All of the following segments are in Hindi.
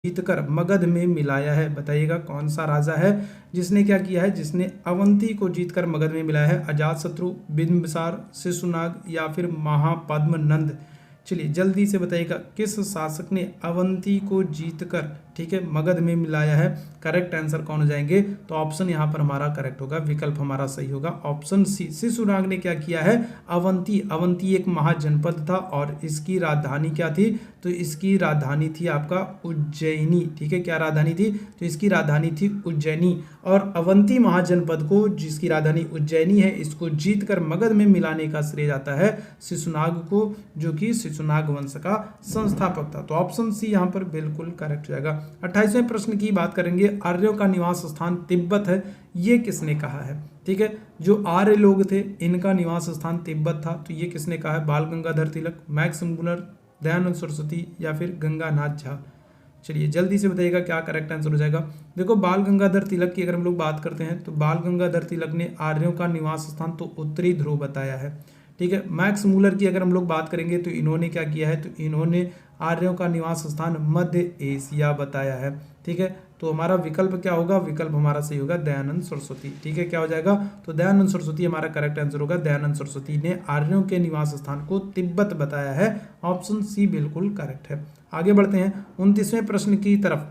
जीतकर मगध में मिलाया है? बताइएगा कौन सा राजा है जिसने क्या किया है, जिसने अवंती को जीतकर मगध में मिलाया है? अजातशत्रु, बिंबिसार, शिशुनाग या फिर महापद्मनंद? चलिए जल्दी से बताइएगा किस शासक ने अवंती को जीतकर, ठीक है, मगध में मिलाया है? करेक्ट आंसर कौन हो जाएंगे? तो ऑप्शन यहाँ पर हमारा करेक्ट होगा, विकल्प हमारा सही होगा ऑप्शन सी। शिशुनाग ने क्या किया है? अवंती, अवंती एक महाजनपद था और इसकी राजधानी क्या थी? तो इसकी राजधानी थी आपका उज्जैनी, ठीक है, क्या राजधानी थी? तो इसकी राजधानी थी उज्जैनी। और अवंती महाजनपद को, जिसकी राजधानी उज्जैनी है, इसको जीतकर मगध में मिलाने का श्रेय जाता है शिशुनाग को, जो कि शिशुनाग वंश का संस्थापक था। तो ऑप्शन सी यहाँ पर बिल्कुल करेक्ट हो जाएगा। 28वें प्रश्न की बात करेंगे, आर्यों का निवास स्थान तिब्बत है, ये किसने कहा है? ठीक है, जो आर्य लोग थे इनका निवास स्थान तिब्बत था, तो ये किसने कहा है? बाल गंगाधर तिलक, मैक्स मुलर, दयानंद सरस्वती या फिर गंगानाथ झा? चलिए जल्दी से बताइएगा क्या करेक्ट आंसर हो जाएगा। देखो बाल गंगाधर तिलक की अगर हम लोग बात करते हैं तो बाल गंगाधर तिलक ने आर्यों का निवास स्थान तो उत्तरी ध्रुव बताया है, ठीक है। मैक्स मूलर की अगर हम लोग बात करेंगे तो इन्होंने क्या किया है, तो इन्होंने आर्यों का निवास स्थान मध्य एशिया बताया है, ठीक है। तो हमारा विकल्प क्या होगा? विकल्प हमारा सही होगा दयानंद सरस्वती, ठीक है। क्या हो जाएगा? तो दयानंद सरस्वती हमारा करेक्ट आंसर होगा। दयानंद सरस्वती ने आर्यों के निवास स्थान को तिब्बत बताया है, ऑप्शन सी बिल्कुल करेक्ट है। आगे बढ़ते हैं 29वें प्रश्न की तरफ।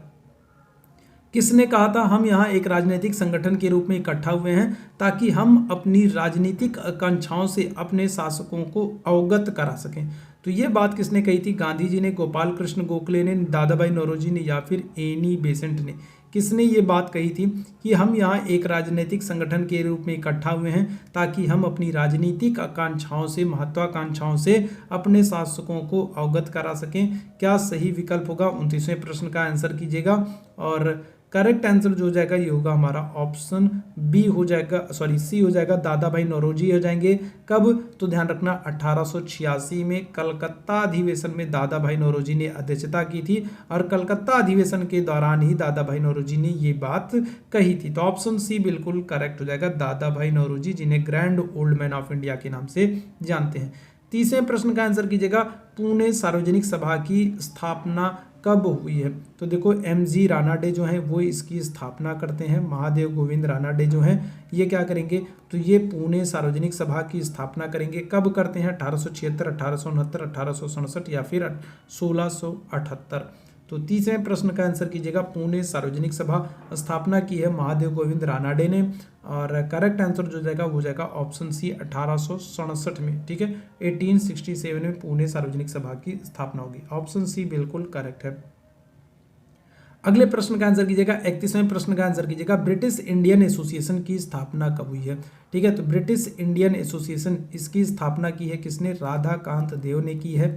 किसने कहा था हम यहाँ एक राजनीतिक संगठन के रूप में इकट्ठा हुए हैं ताकि हम अपनी राजनीतिक आकांक्षाओं से अपने शासकों को अवगत करा सकें? तो ये बात किसने कही थी? गांधी जी ने, गोपाल कृष्ण गोखले ने, दादा भाई नौरोजी ने या फिर एनी बेसेंट ने? किसने ये बात कही थी कि हम यहाँ एक राजनीतिक संगठन के रूप में इकट्ठा हुए हैं ताकि हम अपनी राजनीतिक आकांक्षाओं से, महत्वाकांक्षाओं से अपने शासकों को अवगत करा सकें? क्या सही विकल्प होगा? 29वें प्रश्न का आंसर कीजिएगा और करेक्ट आंसर जो हो जाएगा ये होगा हमारा ऑप्शन बी हो जाएगा, सॉरी सी हो जाएगा, दादा भाई नौरोजी हो जाएंगे। कब? तो ध्यान रखना 1886 में कलकत्ता अधिवेशन में दादा भाई नौरोजी ने अध्यक्षता की थी और कलकत्ता अधिवेशन के दौरान ही दादा भाई नौरोजी ने ये बात कही थी। तो ऑप्शन सी बिल्कुल करेक्ट हो जाएगा, दादा भाई नौरोजी, जिन्हें grand old man of India के नाम से जानते हैं। 30वें प्रश्न का आंसर कीजिएगा, पुणे सार्वजनिक सभा की स्थापना कब हुई है? तो देखो MG रानाडे जो हैं वो इसकी स्थापना करते हैं। महादेव गोविंद रानाडे जो हैं ये क्या करेंगे, तो ये पुणे सार्वजनिक सभा की स्थापना करेंगे। कब करते हैं? 1876, 1869, 1867 या फिर 1678? तो 30वें प्रश्न का आंसर कीजिएगा, पुणे सार्वजनिक सभा स्थापना की है महादेव गोविंद रानाडे ने और करेक्ट आंसर जो जाएगा वो जाएगा ऑप्शन सी 1867 में, ठीक है। 1867 में पुणे सार्वजनिक सभा की स्थापना होगी, ऑप्शन सी बिल्कुल करेक्ट है। अगले प्रश्न का आंसर कीजिएगा, 31वें प्रश्न का आंसर कीजिएगा, ब्रिटिश इंडियन एसोसिएशन की स्थापना कब हुई है? ठीक है, तो ब्रिटिश इंडियन एसोसिएशन इसकी स्थापना की है किसने? राधाकांत देव ने की है,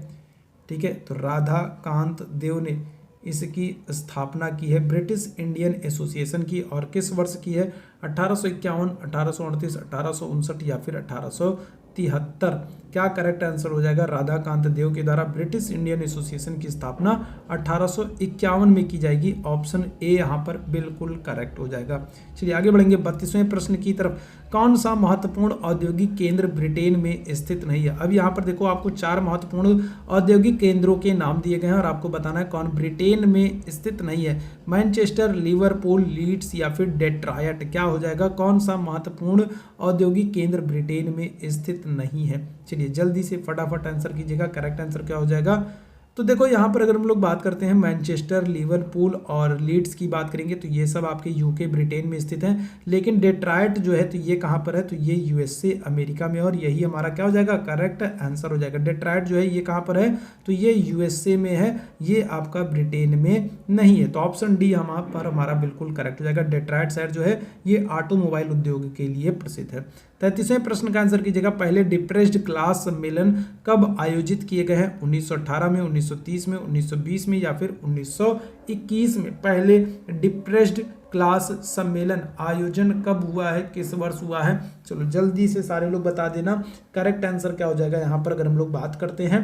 ठीक है। तो राधाकांत देव ने इसकी स्थापना की है ब्रिटिश इंडियन एसोसिएशन की, और किस वर्ष की है? 1851, 1838, 1859 या फिर 1873? क्या करेक्ट आंसर हो जाएगा? राधाकांत देव के द्वारा ब्रिटिश इंडियन एसोसिएशन की स्थापना 1851 में की जाएगी, ऑप्शन ए यहाँ पर बिल्कुल करेक्ट हो जाएगा। चलिए आगे बढ़ेंगे 32वें प्रश्न की तरफ। कौन सा महत्वपूर्ण औद्योगिक केंद्र ब्रिटेन में स्थित नहीं है? अब यहाँ पर देखो आपको 4 महत्वपूर्ण औद्योगिक केंद्रों के नाम दिए गए हैं और आपको बताना है कौन ब्रिटेन में स्थित नहीं है। मैनचेस्टर, लिवरपूल, लीड्स या फिर डेट्रॉयट? क्या हो जाएगा? कौन सा महत्वपूर्ण औद्योगिक केंद्र ब्रिटेन में स्थित नहीं है? चलिए जल्दी से फटाफट आंसर कीजिएगा, करेक्ट आंसर क्या हो जाएगा? तो देखो यहाँ पर अगर हम लोग बात करते हैं मैनचेस्टर, लिवरपूल और लीड्स की बात करेंगे तो ये सब आपके यूके ब्रिटेन में स्थित हैं, लेकिन डेट्रॉयट जो है तो ये कहाँ पर है? तो ये यूएसए अमेरिका में, और यही हमारा क्या हो जाएगा? करेक्ट आंसर हो जाएगा। डेट्रॉयट जो है ये कहाँ पर है? तो ये यूएसए में है, ये आपका ब्रिटेन में नहीं है। तो ऑप्शन डी यहाँ पर हमारा बिल्कुल करेक्ट हो जाएगा। डेट्रॉयट शहर जो है ये ऑटोमोबाइल उद्योग के लिए प्रसिद्ध है। 33वें प्रश्न का आंसर कीजिएगा, पहले डिप्रेस्ड क्लास सम्मेलन कब आयोजित किए गए हैं? 1918 में, 1930 में, 1920 में या फिर 1921 में? पहले डिप्रेस्ड क्लास सम्मेलन आयोजन कब हुआ है, किस वर्ष हुआ है? चलो जल्दी से सारे लोग बता देना, करेक्ट आंसर क्या हो जाएगा यहाँ पर अगर हम लोग बात करते हैं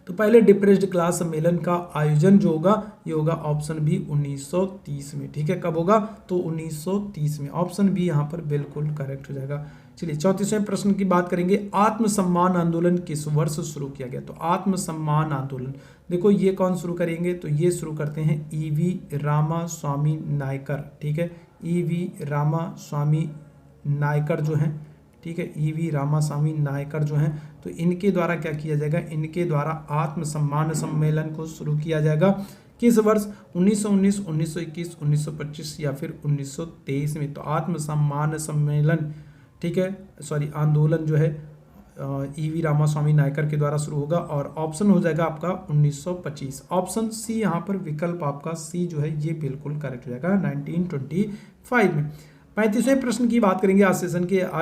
तो पहले डिप्रेस्ड क्लास सम्मेलन का आयोजन जो होगा ये होगा ऑप्शन बी 1930 में, ठीक है। कब होगा? तो 1930 में, ऑप्शन बी यहाँ पर बिल्कुल करेक्ट हो जाएगा। चलिए 34वें प्रश्न की बात करेंगे, आत्मसम्मान आंदोलन किस वर्ष शुरू किया गया? तो आत्मसम्मान आंदोलन देखो ये कौन शुरू करेंगे, तो ये शुरू करते हैं ईवी रामास्वामी नायकर, ठीक है, ईवी रामास्वामी नायकर जो हैं, ठीक है, ईवी रामास्वामी नायकर जो हैं, तो इनके द्वारा क्या किया जाएगा, इनके द्वारा आत्मसम्मान सम्मेलन को शुरू किया जाएगा। किस वर्ष, 1919, 1921, 1925 या फिर 1923 में। तो आत्मसम्मान सम्मेलन, ठीक है, सॉरी आंदोलन जो है ईवी रामास्वामी नायकर के द्वारा शुरू होगा और ऑप्शन हो जाएगा आपका 1925। ऑप्शन सी यहाँ पर विकल्प आपका सी जो है ये बिल्कुल करेक्ट हो जाएगा 1925 में। 35वें प्रश्न की बात करेंगे, आज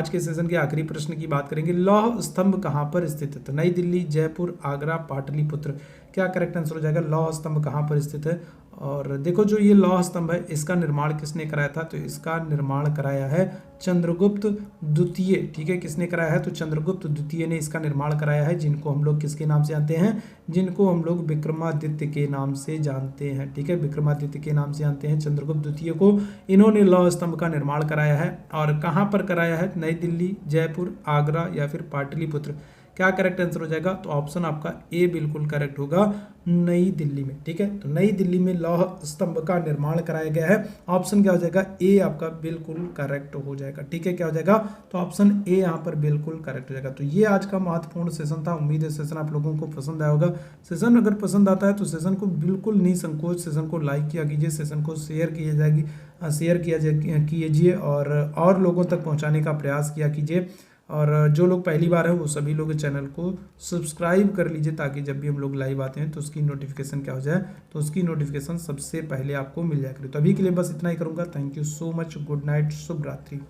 के सेशन के आखिरी प्रश्न की बात करेंगे। लौह स्तंभ कहाँ पर स्थित है, तो नई दिल्ली, जयपुर, आगरा, पाटलिपुत्र। क्या करेक्ट आंसर हो जाएगा, लौह स्तंभ कहाँ पर स्थित है। और देखो जो ये लौह स्तंभ है इसका निर्माण किसने कराया था, तो इसका निर्माण कराया है चंद्रगुप्त द्वितीय, ठीक है, किसने कराया है, तो चंद्रगुप्त द्वितीय ने इसका निर्माण कराया है, जिनको हम लोग किसके नाम से जानते हैं, जिनको हम लोग विक्रमादित्य के नाम से जानते हैं, ठीक है, विक्रमादित्य के नाम से जानते हैं चंद्रगुप्त द्वितीय को। इन्होंने लौह स्तंभ का निर्माण कराया है और कहाँ पर कराया है, नई दिल्ली, जयपुर, आगरा या फिर पाटलिपुत्र। क्या करेक्ट आंसर हो जाएगा, तो ऑप्शन आपका ए बिल्कुल करेक्ट होगा, नई दिल्ली में, ठीक है। तो नई दिल्ली में लौह स्तंभ का निर्माण कराया गया है। ऑप्शन क्या हो जाएगा, ए आपका बिल्कुल करेक्ट हो जाएगा, ठीक है, क्या हो जाएगा, तो ऑप्शन ए यहाँ पर बिल्कुल करेक्ट हो जाएगा। तो ये आज का महत्वपूर्ण सेशन था। उम्मीद है सेशन आप लोगों को पसंद आया होगा। सेशन अगर पसंद आता है तो सेशन को बिल्कुल निसंकोच सेशन को लाइक किया कीजिए, सेशन को शेयर कीजिए और लोगों तक पहुँचाने का प्रयास किया कीजिए। और जो लोग पहली बार हैं वो सभी लोग चैनल को सब्सक्राइब कर लीजिए, ताकि जब भी हम लोग लाइव आते हैं तो उसकी नोटिफिकेशन क्या हो जाए, तो उसकी नोटिफिकेशन सबसे पहले आपको मिल जाए। तो अभी के लिए बस इतना ही करूँगा। Thank you so much, good night, शुभ रात्रि।